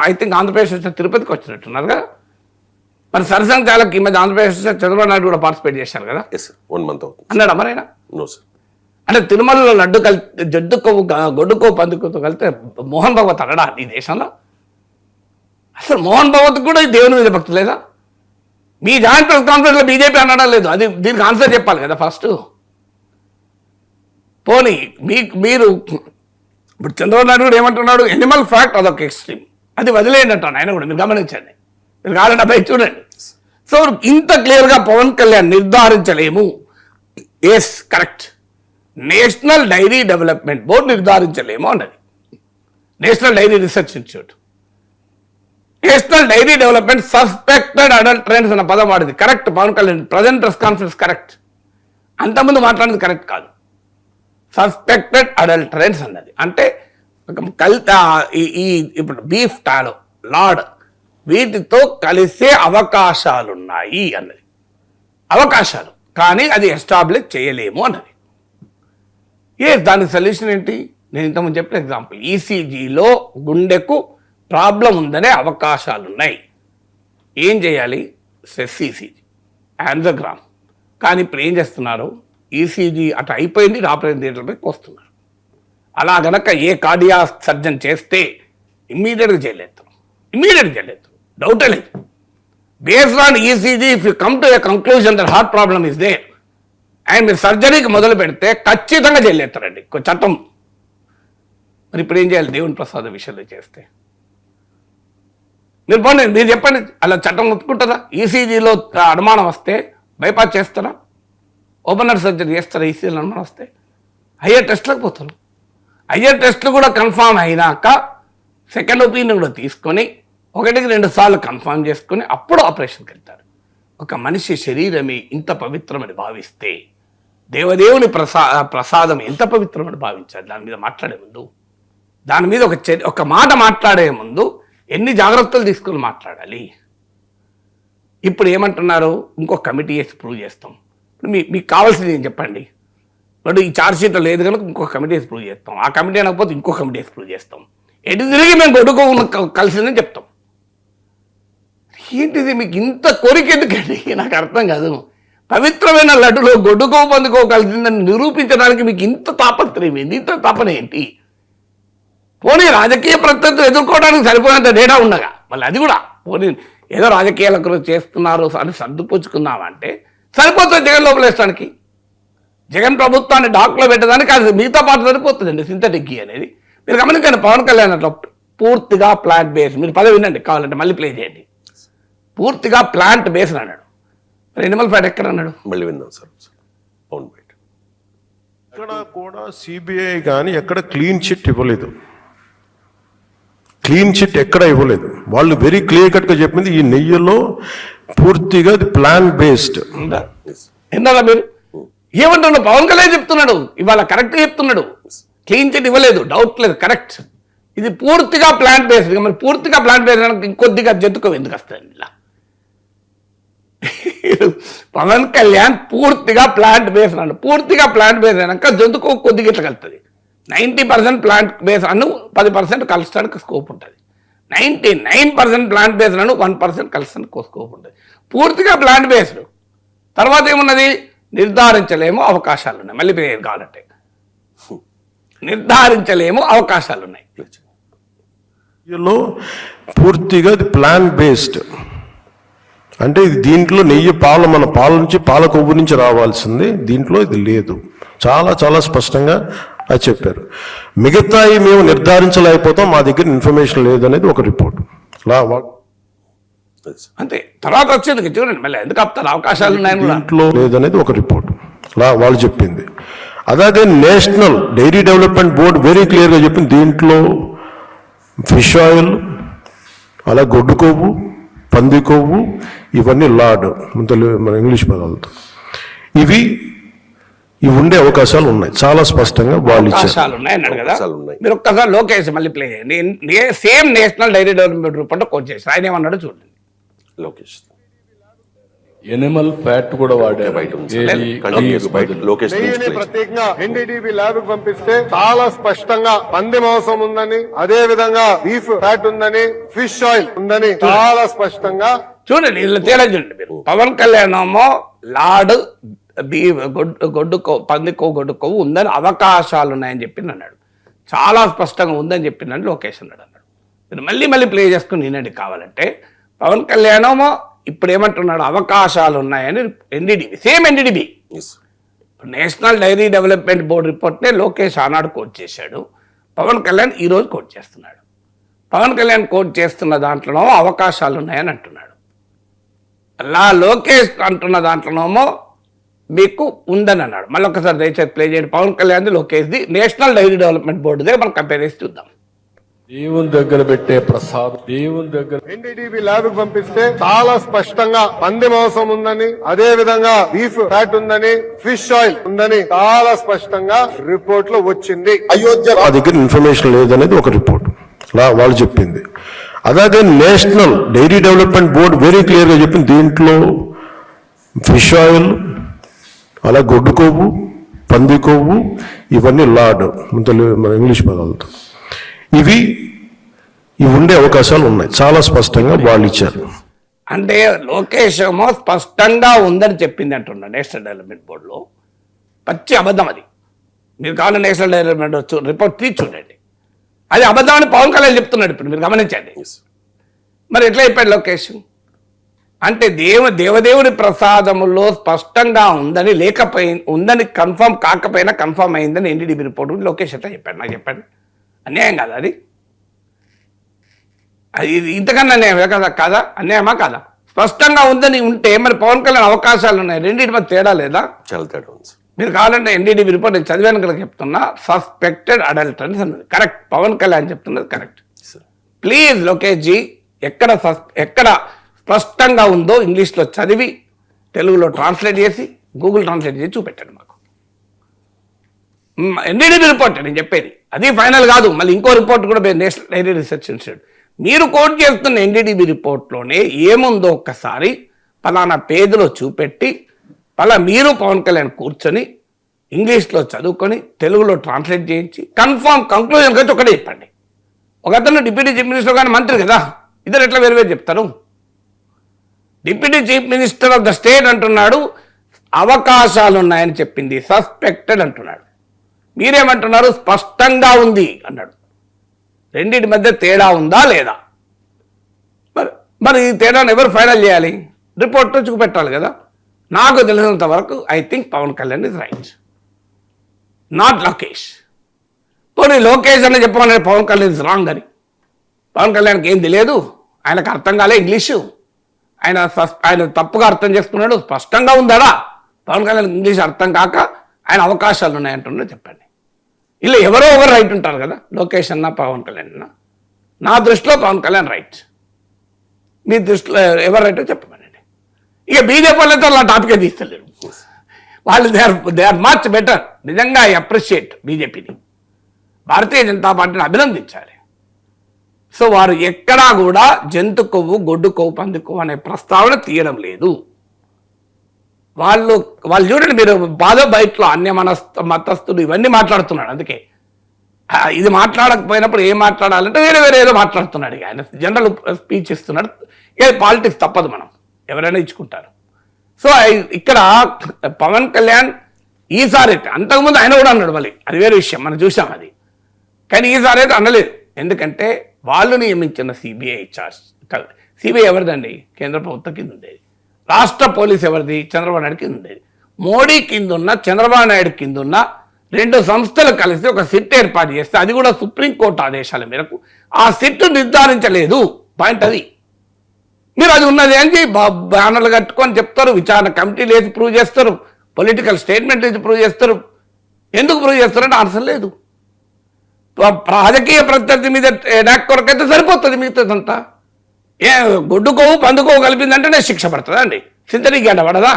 ఐ థింక్ ఆంధ్రప్రదేశ్ వచ్చి తిరుపతికి వచ్చినట్టున్నారు కదా, మరి సరసంఘ చాలక్ ఈ మధ్య ఆంధ్రప్రదేశ్ వచ్చి చంద్రబాబు నాయుడు కూడా పార్టిసిపేట్ చేశారు కదా,
ఎస్ సార్ 1 month అవుతుంది.
అన్నాడా మరి ఆయన?
No sir.
అంటే తిరుమలలో లడ్డు కలిపి జడ్డు కొవ్వు గొడ్డుకో పందుకోతో కలిపితే మోహన్ భగవత్ అన్నాడా ఈ దేశంలో? అసలు మోహన్ భగవత్ కూడా ఈ దేవుని మీద భక్తి లేదా? మీ జాయింట్ ప్రెస్ కాన్ఫరెన్స్లో బీజేపీ అనడం లేదు, అది దీనికి ఆన్సర్ చెప్పాలి కదా ఫస్ట్. పోనీ మీరు ఇప్పుడు చంద్రబాబు నాయుడు కూడా ఏమంటున్నాడు, ఎనిమల్ ఫ్యాక్ట్ అదొక ఎక్స్ట్రీమ్, అది వదిలేయండి అంటాను ఆయన కూడా. మీరు గమనించండి, మీరు కావాలంటే అబ్బాయి చూడండి. సో ఇంత క్లియర్గా పవన్ కళ్యాణ్ నిర్ధారించలేము. Yes correct, national dairy development board నిర్ధారించలేము అన్నది, national dairy research institute. National dairy development suspected adulterants అన్న పదం వాడింది. Correct, Pawan Kalyan present press conference correct, అంతకుముందు మాట్లాడింది కరెక్ట్ కాదు. సస్పెక్టెడ్ అడల్టరెన్స్ అన్నది అంటే ఇప్పుడు బీఫ్ టాలో లార్డ్ వీటితో కలిసే అవకాశాలున్నాయి అన్నది, అవకాశాలు, కానీ అది ఎస్టాబ్లిష్ చేయలేము అన్నది. దానికి సొల్యూషన్ ఏంటి? నేను ఇంతకుముందు చెప్పిన ఎగ్జాంపుల్, ఈసీజీలో గుండెకు ప్రాబ్లం ఉందనే అవకాశాలు ఉన్నాయి. ఏం చేయాలి? Stress ECG, angiogram. కానీ ఇప్పుడు ఏం చేస్తున్నారు, ఈసీజీ అటు అయిపోయింది, ఆపరేషన్ థియేటర్పైకి వస్తున్నారు. అలా గనక ఏ కార్డియా సర్జన్ చేస్తే ఇమ్మీడియట్గా చేయలేదు, డౌటే లేదు. Based on ECG if you come to a conclusion that heart problem is there and మీరు సర్జరీకి మొదలు పెడితే ఖచ్చితంగా చేయలేస్తారండి చట్టం. మరి ఇప్పుడు ఏం చేయాలి? దేవుని ప్రసాద విషయంలో చేస్తే మీరు పోనీ, మీరు చెప్పండి, అలా చట్టం ఒప్పుకుంటుందా? ఈసీజీలో అనుమానం వస్తే బైపాస్ చేస్తారా? ఓపెనర్ సర్జరీ చేస్తారా? ఈసీజీలో అనుమానం వస్తే హయ్యర్ టెస్ట్లకు పోతారు. హయ్యర్ టెస్ట్లు కూడా కన్ఫామ్ అయినాక సెకండ్ ఒపీనియన్ కూడా తీసుకొని 1-2 సార్లు కన్ఫామ్ చేసుకొని అప్పుడు ఆపరేషన్కి వెళ్తారు. ఒక మనిషి శరీరమే ఇంత పవిత్రమని భావిస్తే దేవదేవుని ప్రసాదం ఎంత పవిత్రమని భావించాలి? దాని మీద మాట్లాడే ముందు, దాని మీద ఒక మాట మాట్లాడే ముందు ఎన్ని జాగ్రత్తలు తీసుకొని మాట్లాడాలి? ఇప్పుడు ఏమంటున్నారు, ఇంకో కమిటీ వేసి ప్రూవ్ చేస్తాం. ఇప్పుడు మీకు కావాల్సింది ఏం చెప్పండి? ఇప్పుడు ఈ ఛార్జ్షీట్లో లేదు కనుక ఇంకో కమిటీ వేసి ప్రూవ్ చేస్తాం, ఆ కమిటీ అనకపోతే ఇంకో కమిటీ వేసి ప్రూవ్ చేస్తాం, ఎటు తిరిగి మేము గొడుగు కలిసిందని చెప్తాం. ఏంటిది మీకు ఇంత కోరిక ఎందుకండి? నాకు అర్థం కాదు. పవిత్రమైన లడ్డులో గొడ్డుకో పందుకో కలిసిందని నిరూపించడానికి మీకు ఇంత తాపత్రయం ఏంటి? ఇంత తపన ఏంటి? పోనీ రాజకీయ ప్రత్యర్థులు ఎదుర్కోవడానికి సరిపోయినంత డేటా ఉండగా మళ్ళీ అది కూడా పోనీ ఏదో రాజకీయాలకు చేస్తున్నారు అని సర్దుపుచ్చుకున్నామంటే సరిపోతుంది. జగన్ లోపలేసడానికి, జగన్ ప్రభుత్వాన్ని డాక్లో పెట్టడానికి అది మిగతా పాటు సరిపోతుందండి సింథటిక్ ఘీ అనేది. మీరు గమనించండి, పవన్ కళ్యాణ్ అట్లా పూర్తిగా ప్లాంట్ బేస్, మీరు పదవి వినండి కావాలంటే మళ్ళీ ప్లే చేయండి, పూర్తిగా ప్లాంట్ బేస్ అన్నాడు. మరి ఎనిమల్ ఫ్యాట్ ఎక్కడ అన్నాడు?
మళ్ళీ విన్నాం సార్. అవును, బయట
ఇక్కడ కూడా సిబిఐ కానీ ఎక్కడ క్లీన్ చిట్ ఇవ్వలేదు, క్లీన్ చిట్ ఎక్కడ ఇవ్వలేదు. వాళ్ళు వెరీ క్లియర్ కట్గా చెప్పింది ఈ నెయ్యిలో పూర్తిగా ప్లాన్ బేస్డ్.
విన్నారా మీరు? ఏమంటున్నాడు? పవన్ కళ్యాణ్ చెప్తున్నాడు, ఇవాళ కరెక్ట్ చెప్తున్నాడు, క్లీన్ చిట్ ఇవ్వలేదు, డౌట్ లేదు, కరెక్ట్. ఇది పూర్తిగా ప్లాంట్ బేస్డ్. మరి పూర్తిగా ప్లాంట్ బేస్డ్ ఇంకొద్దిగా జంతుకో ఎందుకు వస్తుంది ఇలా? పవన్ కళ్యాణ్ పూర్తిగా ప్లాంట్ బేస్డ్ అన్నాడు. పూర్తిగా ప్లాంట్ బేస్డ్ అయినాక జంతుకో కొద్దిగా ఇట్లా కలుస్తుంది. 90% ప్లాంట్ బేస్ అను 10% కలచడానికి స్కోప్ ఉంటుంది. 99% ప్లాంట్ బేస్డ్ అను 1% కలచడానికి స్కోప్ ఉంటుంది. పూర్తిగా ప్లాంట్ బేస్డ్ తర్వాత ఏమున్నది? నిర్ధారించలేము, అవకాశాలు ఉన్నాయి. మళ్ళీ పేరు కావాలంటే నిర్ధారించలేము, అవకాశాలు ఉన్నాయి.
పూర్తిగా ప్లాన్ బేస్డ్ అంటే ఇది దీంట్లో నెయ్యి మన పాల నుంచి పాల కొవ్వు నుంచి రావాల్సింది, దీంట్లో ఇది లేదు. చాలా చాలా స్పష్టంగా అది చెప్పారు. మిగతాయి మేము నిర్ధారించలేకపోతాం, మా దగ్గర ఇన్ఫర్మేషన్ లేదు అనేది ఒక రిపోర్ట్.
అంతే. తర్వాత వచ్చేది చూడండి, మళ్ళీ ఎందుకు ఆపుతారు? అవకాశాలు ఉన్నాయని
దీంట్లో లేదనేది ఒక రిపోర్ట్ వాళ్ళు చెప్పింది. అలాగే national dairy development board very క్లియర్గా చెప్పింది దీంట్లో ఫిష్ ఆయిల్, అలా గొడ్డు కొవ్వు, పంది కొవ్వు, ఇవన్నీ లార్డ్ మన ఇంగ్లీష్ పదాలతో ఇవి ఉండే అవకాశాలు ఉన్నాయి. చాలా స్పష్టంగా వాళ్ళు
అవకాశాలు ఉన్నాయి అన్నాడు కదా. మీరు ఒక్కసారి లోకేష్ మళ్ళీ ప్లే చేయండి. Same national dairy development report quote చేసి ఆయన ఏమన్నాడు చూడండి.
లోకేష్
ఎనిమల్ ఫ్యాట్ కూడా వాడారు.
బయట ఉంది.
ఏది?
Continuous బయట లోకేష్
నెయ్యిని
నుంచి
ప్రత్యేకంగా ఎన్డీడీబీ ల్యాబ్ కు పంపిస్తే చాలా స్పష్టంగా పంది మాంసం ఉందని, అదే విధంగా బీఫ్ ఫ్యాట్ ఉందని, ఫిష్ ఆయిల్ ఉందని చాలా స్పష్టంగా
చూడండి, ఇలా తేడా చూడండి మీరు. పవన్ కళ్యాణ్ ఏమో లార్డ్ గొడ్డు పంది కొవ్వు గొడ్డు కొవ్వు ఉందని అవకాశాలు ఉన్నాయని చెప్పి అన్నాడు. చాలా స్పష్టంగా ఉందని చెప్పిందని లోకేష్ అన్నాడు. మీరు మళ్ళీ మళ్ళీ ప్లే చేసుకుని వినండి కావాలంటే. పవన్ కళ్యాణ్ ఏమో ఇప్పుడు ఏమంటున్నాడు, అవకాశాలు ఉన్నాయని NDDB, same NDDB
Yes.
National dairy development board రిపోర్ట్నే లోకేష్ ఆనాడు కోట్ చేశాడు. పవన్ కళ్యాణ్ ఈరోజు కోట్ చేస్తున్నాడు. పవన్ కళ్యాణ్ కోట్ చేస్తున్న దాంట్లోనో అవకాశాలు ఉన్నాయని అంటున్నాడు. అలా లోకేష్ అంటున్న దాంట్లోనేమో మీకు ఉందని అన్నాడు. మళ్ళీ ఒకసారి దయచేసి ప్లే చేయండి. పవన్ కళ్యాణ్ది, లోకేష్ది, నేషనల్ డైరీ డెవలప్మెంట్ బోర్డుదే మనం కంపేర్ చేసి చూద్దాం.
దేవుని దగ్గర పెట్టే ప్రసాదం, దేవుని దగ్గర
ఎన్డీడీబీ ల్యాబ్ కు పంపిస్తే చాలా స్పష్టంగా పంది మాంసం ఉందని, అదే విధంగా బీఫ్ ఫ్యాట్ ఉందని, ఫిష్ ఆయిల్ ఉందని చాలా స్పష్టంగా రిపోర్ట్ లో వచ్చింది.
అయోధ్య
ఆ దగ్గర ఇన్ఫర్మేషన్ లేదనేది ఒక రిపోర్ట్ వాళ్ళు చెప్పింది. అలాగే national dairy development board very clear గా చెప్పింది, దీంట్లో ఫిష్ ఆయిల్, అలా గొడ్డు కొవ్వు, పంది కొవ్వు, ఇవన్నీ లార్డ్ మన ఇంగ్లీష్ పదాలతో ఇవి ఉండే అవకాశాలు ఉన్నాయి. చాలా స్పష్టంగా వాళ్ళు ఇచ్చారు.
అంటే లోకేష్ ఏమో స్పష్టంగా ఉందని చెప్పింది అంటున్నాడు నేషనల్ డెవలప్మెంట్ బోర్డులో. పచ్చి అబద్ధం అది. మీరు కావాలి నేషనల్ డెవలప్మెంట్ రిపోర్ట్ తీసి చూడండి. అది అబద్ధం అని పవన్ కళ్యాణ్ చెప్తున్నాడు. ఇప్పుడు మీరు గమనించండి. మరి ఎట్లా చెప్పాడు లోకేష్? అంటే దేవదేవుడి ప్రసాదములో స్పష్టంగా ఉందని ఉందని కన్ఫర్మ్ కాకపోయినా కన్ఫర్మ్ అయిందని ఎన్డీడీబీ రిపోర్ట్ లోకేష్ ఎట్లా చెప్పాడు? నాకు చెప్పండి. అన్యాయం కాదా అది? ఇంతకన్నా అన్యాయం కాదా? అన్యాయమా కాదా? స్పష్టంగా ఉందని ఉంటే మరి పవన్ కళ్యాణ్ అవకాశాలు ఉన్నాయి. రెండింటి మధ్య తేడా లేదా?
చాలా తేడా ఉంది.
మీరు కావాలంటే ఎన్డీడీబీ రిపోర్ట్ నేను చదివాను కదా చెప్తున్నా. సస్పెక్టెడ్ అడల్టరీస్ అన్నది కరెక్ట్. పవన్ కళ్యాణ్ చెప్తున్నది కరెక్ట్. ప్లీజ్ లోకేష్ జీ, ఎక్కడ స్పష్టంగా ఉందో ఇంగ్లీష్లో చదివి తెలుగులో ట్రాన్స్లేట్ చేసి గూగుల్ ట్రాన్స్లేట్ చేసి చూపెట్టండి మాకు. ఎన్డీడీబీ రిపోర్ట్ నేను చెప్పేది అది ఫైనల్ కాదు. మళ్ళీ ఇంకో రిపోర్ట్ కూడా నేషనల్ డైరీ రీసెర్చ్ ఇన్స్టిట్యూట్ మీరు కోట్ చేస్తున్న ఎన్డీడీబీ రిపోర్ట్లోనే ఏముందో ఒక్కసారి పలానా పేజీలో చూపెట్టి మీరు పవన్ కళ్యాణ్ కూర్చొని ఇంగ్లీష్లో చదువుకొని తెలుగులో ట్రాన్స్లేట్ చేయించి కన్ఫర్మ్ కంక్లూజన్ వచ్చి ఒకటే చెప్పండి. ఒకతను డిప్యూటీ చీఫ్ మినిస్టర్ కానీ మంత్రి కదా, ఇద్దరు ఎట్లా వేరు వేరు చెప్తారు? Deputy chief minister of the state అంటున్నాడు అవకాశాలు ఉన్నాయని చెప్పింది, సస్పెక్టెడ్ అంటున్నాడు. మీరేమంటున్నారు? స్పష్టంగా ఉంది అన్నాడు. రెండింటి మధ్య తేడా ఉందా లేదా? మరి ఈ తేడాను ఎవరు ఫైనల్ చేయాలి? రిపోర్ట్లో చూపెట్టాలి కదా. నాకు తెలిసినంత వరకు I think Pawan Kalyan is right, not Lokesh. పోనీ లోకేష్ అని చెప్పమని పవన్ కళ్యాణ్ ఇస్ రాంగ్ అని. పవన్ కళ్యాణ్కి ఏం తెలియదు, ఆయనకు అర్థం కాలే ఇంగ్లీషు, ఆయన తప్పుగా అర్థం చేసుకున్నాడు. స్పష్టంగా ఉందాడా? పవన్ కళ్యాణ్ ఇంగ్లీష్ అర్థం కాక ఆయన అవకాశాలు ఉన్నాయంటున్నా చెప్పండి. ఇలా ఎవరో ఒకరు రైట్ ఉంటారు కదా, లోకేష్ అన్న పవన్ కళ్యాణ్ అన్న. నా దృష్టిలో పవన్ కళ్యాణ్ రైట్, మీ దృష్టిలో ఎవరు రైటో చెప్పమనండి. ఇక బీజేపీ వాళ్ళతో అలా టాపికే తీస్తలేరు. వాళ్ళు దే ఆర్ మచ్ బెటర్. నిజంగా ఐ అప్రిషియేట్ బీజేపీని, భారతీయ జనతా పార్టీని అభినందించాలి. సో వారు ఎక్కడా కూడా జంతు కొవ్వు, గొడ్డు కొవ్వు, పంది కొవ్వు అనే ప్రస్తావన తీయడం లేదు. వాళ్ళు చూడండి, మీరు బాధ బయటలో అన్య మతస్థులు ఇవన్నీ మాట్లాడుతున్నాడు. అందుకే ఇది మాట్లాడకపోయినప్పుడు ఏం మాట్లాడాలంటే వేరే ఏదో మాట్లాడుతున్నాడు. ఆయన జనరల్ స్పీచ్ ఇస్తున్నాడు. ఇక పాలిటిక్స్ తప్పదు, మనం ఎవరైనా ఇచ్చుకుంటారు. సో ఇక్కడ పవన్ కళ్యాణ్ ఈసారి అయితే, అంతకుముందు ఆయన కూడా అన్నాడు, మళ్ళీ అది వేరే విషయం, మనం చూసాం అది. కానీ ఈసారి అయితే అనలేదు. ఎందుకంటే వాళ్ళు నియమించిన సిబిఐ చార్జ్, సిబిఐ ఎవరిదండి? కేంద్ర ప్రభుత్వం కింద ఉండేది. రాష్ట్ర పోలీస్ ఎవరిది? చంద్రబాబు నాయుడు కింద ఉండేది. మోడీ కింద ఉన్న, చంద్రబాబు నాయుడు కింద ఉన్న రెండు సంస్థలు కలిసి ఒక సిట్ ఏర్పాటు చేస్తే, అది కూడా సుప్రీంకోర్టు ఆదేశాల మేరకు ఆ సిట్ నిర్ధారించలేదు. పాయింట్ అది. మీరు అది ఉన్నది అని బ్యానర్లు కట్టుకొని చెప్తారు, విచారణ కమిటీలు వేసి ప్రూవ్ చేస్తారు, పొలిటికల్ స్టేట్మెంట్ వేసి ప్రూవ్ చేస్తారు. ఎందుకు ప్రూవ్ చేస్తారంటే ఆన్సర్ లేదు. రాజకీయ ప్రత్యర్థి మీద అటాక్ కొరకైతే సరిపోతుంది, మిగతాదంతా ఏ గొడ్డుకోవు పందుకోవు కలిపిందంటేనే శిక్ష పడుతుందా అండి? సింథటిక్ అంటే పడదా?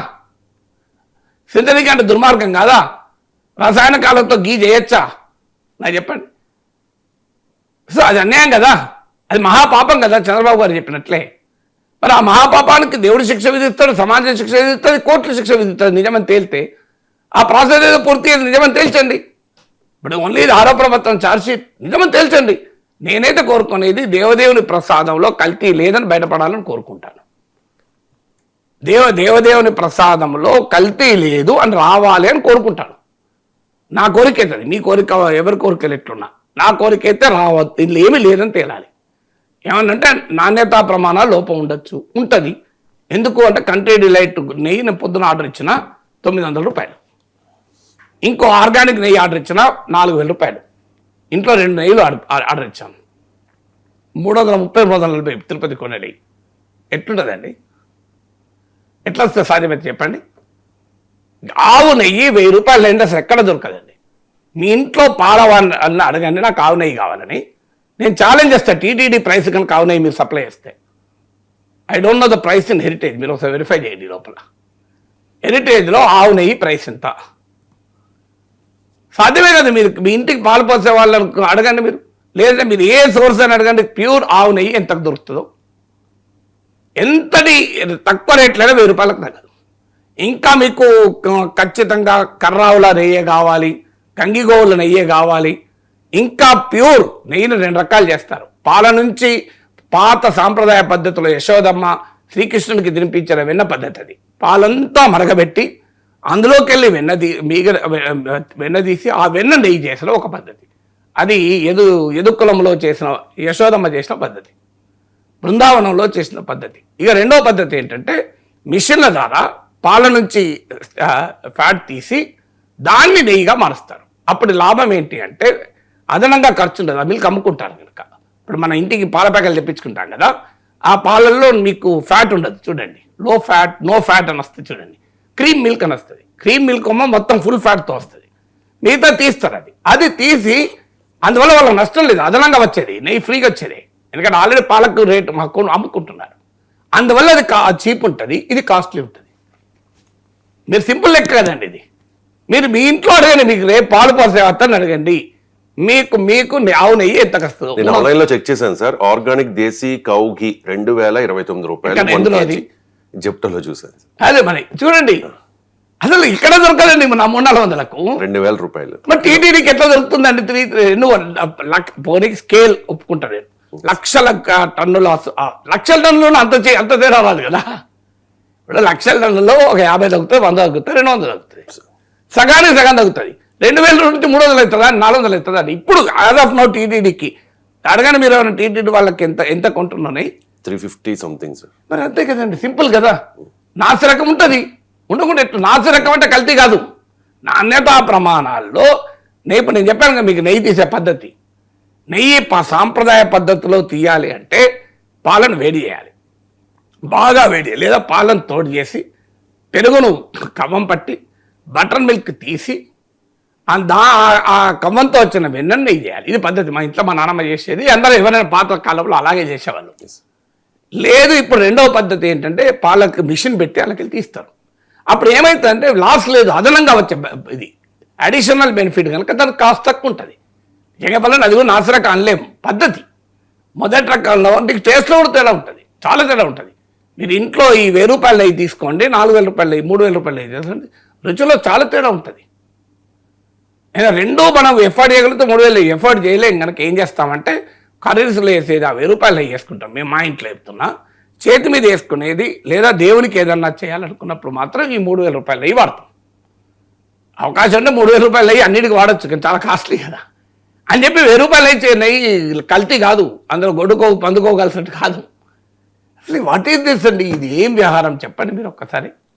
సింథటిక్ అంటే దుర్మార్గం కాదా? రసాయన కాలంతో గీ చేయొచ్చా? నాకు చెప్పండి. సో అది అన్యాయం కదా, అది మహాపాపం కదా చంద్రబాబు గారు చెప్పినట్లే. మరి ఆ మహాపాపానికి దేవుడు శిక్ష విధిస్తాడు, సమాజం శిక్ష విధిస్తుంది, కోర్టులు శిక్ష విధిస్తుంది. నిజమని తేలితే ఆ ప్రాసెస్ ఏదో పూర్తి నిజమని తేల్చండి. ఇప్పుడు ఓన్లీ ఇది ఆరోపణ ఛార్జ్షీట్, నిజమని తేల్చండి. నేనైతే కోరుకునేది దేవదేవుని ప్రసాదంలో కల్తీ లేదని బయటపడాలని కోరుకుంటాను. దేవదేవుని ప్రసాదంలో కల్తీ లేదు అని రావాలి అని కోరుకుంటాను. నా కోరిక అవుతుంది. మీ కోరిక ఎవరి కోరికలు ఎట్లున్నా నా కోరిక అయితే రావద్దు, ఇందులో ఏమీ లేదని తేలాలి. ఏమన్నంటే నాణ్యతా ప్రమాణాలు లోపం ఉండొచ్చు, ఉంటుంది. ఎందుకు అంటే కంట్రీ డిలైట్ నెయ్యి నేను పొద్దున ఆర్డర్ ఇచ్చిన 900 రూపాయలు, ఇంకో ఆర్గానిక్ నెయ్యి ఆర్డర్ ఇచ్చిన 4000 రూపాయలు, ఇంట్లో 2 నెయ్యిలు ఆర్డర్ ఇచ్చాను 330 340 తిరుపతి కొనే నెయ్యి. ఎట్లుంటుందండి? ఎట్లా వస్తే సాధ్యమైతే చెప్పండి. ఆవు నెయ్యి 1000 రూపాయలు అయినా అసలు ఎక్కడ దొరకదండి. మీ ఇంట్లో పాలవాన్ని అడగండి నాకు ఆవు నెయ్యి కావాలని. నేను ఛాలెంజ్ చేస్తాను, టీటీడీ ప్రైస్ కనుక ఆవు నెయ్యి మీరు సప్లై చేస్తే. I don't know the price in heritage, మీరు ఒకసారి వెరిఫై చేయండి లోపల. హెరిటేజ్లో ఆవు నెయ్యి ప్రైస్ ఎంత సాధ్యమే కదా. మీరు మీ ఇంటికి పాలు పోసే వాళ్ళకు అడగండి మీరు, లేదంటే మీరు ఏ సోర్స్ అని అడగండి, ప్యూర్ ఆవు నెయ్యి ఎంతకు దొరుకుతుందో. ఎంతటి తక్కువ రేట్లైనా 1000 రూపాయలకు తగ్గదు. ఇంకా మీకు ఖచ్చితంగా కర్రావుల నెయ్యే కావాలి, గంగిగోవుల నెయ్యే కావాలి, ఇంకా ప్యూర్ నెయ్యిని 2 రకాలు చేస్తారు. పాల నుంచి పాత సాంప్రదాయ పద్ధతిలో యశోదమ్మ శ్రీకృష్ణునికి తినిపించిన వెన్న పద్ధతి. అది పాలంతా మరగబెట్టి అందులోకి వెళ్ళి వెన్న తీసి ఆ వెన్న నెయ్యి చేసిన ఒక పద్ధతి. అది యదుకులంలో చేసిన యశోదమ్మ చేసిన పద్ధతి, బృందావనంలో చేసిన పద్ధతి. ఇక రెండో పద్ధతి ఏంటంటే మిషన్ల ద్వారా పాల నుంచి ఫ్యాట్ తీసి దాన్ని నెయ్యిగా మారుస్తారు. అప్పుడు లాభం ఏంటి అంటే అదనంగా ఖర్చు ఉండదు, ఆ మిల్క్ అమ్ముకుంటారు కనుక. ఇప్పుడు మన ఇంటికి పాల ప్యాకెట్లు తెప్పించుకుంటాం కదా, ఆ పాలల్లో మీకు ఫ్యాట్ ఉండదు చూడండి, లో ఫ్యాట్ నో ఫ్యాట్ అని వస్తుంది చూడండి, క్రీమ్ మిల్క్ అని వస్తుంది. క్రీమ్ మిల్క్ మొత్తం ఫుల్ ఫ్యాట్తో వస్తుంది, మిగతా తీస్తారు. అది తీసి అందువల్ల వాళ్ళకి నష్టం లేదు, అదనంగా వచ్చేది నెయ్యి ఫ్రీగా వచ్చేది. ఎందుకంటే ఆల్రెడీ పాలకు రేటు మాకు అమ్ముకుంటున్నారు, అందువల్ల అది చీప్ ఉంటుంది, ఇది కాస్ట్లీ ఉంటుంది. మీరు సింపుల్ లెక్క కదండి ఇది. మీరు మీ ఇంట్లో అడగండి, మీకు రేపు పాలు పోసే అతన్ని అడగండి, మీకు ఆవు నెయ్యి ఎంత వస్తుందో.
నేను ఆన్లైన్ లో చెక్ చేశాను సార్, ఆర్గానిక్ దేశీ కౌ ఘీ 2029 రూపాయలు
ఎందులో అది
జెప్టోలో చూసాను.
అదే మరి చూడండి, అసలు ఇక్కడ దొరకదండి మన 300-400లకు
2000 రూపాయలు.
మరి టీటీడీకి ఎట్లా దొరుకుతుందండి? పోనీకి స్కేల్ ఒప్పుకుంటారు, లక్షల టన్నులు అంత తేడా రాదు కదా. ఇప్పుడు లక్షల టన్నుల్లో ఒక 50 తగ్గుతుంది, 100 తగ్గుతుంది, 200 తగ్గుతుంది, సగానికి సగం తగ్గుతుంది. 2000 నుంచి 300 అవుతుందా, 400 అవుతుందా? ఇప్పుడు యాజ్ ఆఫ్ నౌ టీటీడీకి అడగానే మీరు ఏమైనా టీటీడీ వాళ్ళకి ఎంత కొంటున్నాయి?
350 సంథింగ్ సార్.
మరి అంతే కదండి, సింపుల్ కదా. నాసి రకం ఉంటుంది, ఉండకుండా ఎట్లా నాసి రకం అంటే కల్తీ కాదు. నాణ్యతా ప్రమాణాల్లో ఇప్పుడు నేను చెప్పాను కదా మీకు నెయ్యి తీసే పద్ధతి. నెయ్యి సాంప్రదాయ పద్ధతిలో తీయాలి అంటే పాలను వేడి చేయాలి, బాగా వేడి, లేదా పాలను తోడు చేసి పెరుగును కవ్వం పట్టి బటర్ మిల్క్ తీసి ఆ కవ్వంతో వచ్చిన వెన్నను నెయ్యి చేయాలి. ఇది పద్ధతి. మా ఇంట్లో మా నాన్నమ్మ చేసేది, అందరూ ఎవరైనా పాత కాలంలో అలాగే చేసేవాళ్ళు. లేదు ఇప్పుడు రెండవ పద్ధతి ఏంటంటే పాలకు మిషన్ పెట్టి వాళ్ళకి తీస్తారు. అప్పుడు ఏమవుతుందంటే లాస్ లేదు, అదనంగా వచ్చే ఇది అడిషనల్ బెనిఫిట్ కనుక దానికి కాస్ట్ తక్కువ ఉంటుంది. జగపల్లని అది కూడా నాసిరకం అనలేము పద్ధతి. మొదటి రకంలో నీకు టేస్ట్లో కూడా తేడా ఉంటుంది, చాలా తేడా ఉంటుంది. మీరు ఇంట్లో ఈ 1000 రూపాయలు నెయ్యి తీసుకోండి, 4000 రూపాయలు నెయ్యి, 3000 రూపాయలు నెయ్యి తీసుకోండి, రుచిలో చాలా తేడా ఉంటుంది. అయినా రెండో మనం ఎఫర్ట్ చేయగలిగితే 3000 ఎఫర్ట్ చేయలేం కనుక ఏం చేస్తామంటే కర్రీస్లో వేసేది 1000 రూపాయలు నెయ్యి వేసుకుంటాం. మేము మా ఇంట్లో చెప్తున్నా, చేతి మీద వేసుకునేది లేదా దేవునికి ఏదన్నా చేయాలనుకున్నప్పుడు మాత్రం ఈ 3000 రూపాయలు నెయ్యి వాడతాం. అవకాశం ఉంటే 3000 రూపాయలు నెయ్యి అన్నిటికీ వాడచ్చు, కానీ చాలా కాస్ట్లీ కదా అని చెప్పి 1000 రూపాయలు ఇచ్చే నెయ్యి కల్తీ కాదు, అందులో పందుకోగలిసినట్టు కాదు. అసలు వాట్ ఈస్ దిస్ అండి? ఇది ఏం వ్యవహారం చెప్పండి మీరు ఒక్కసారి.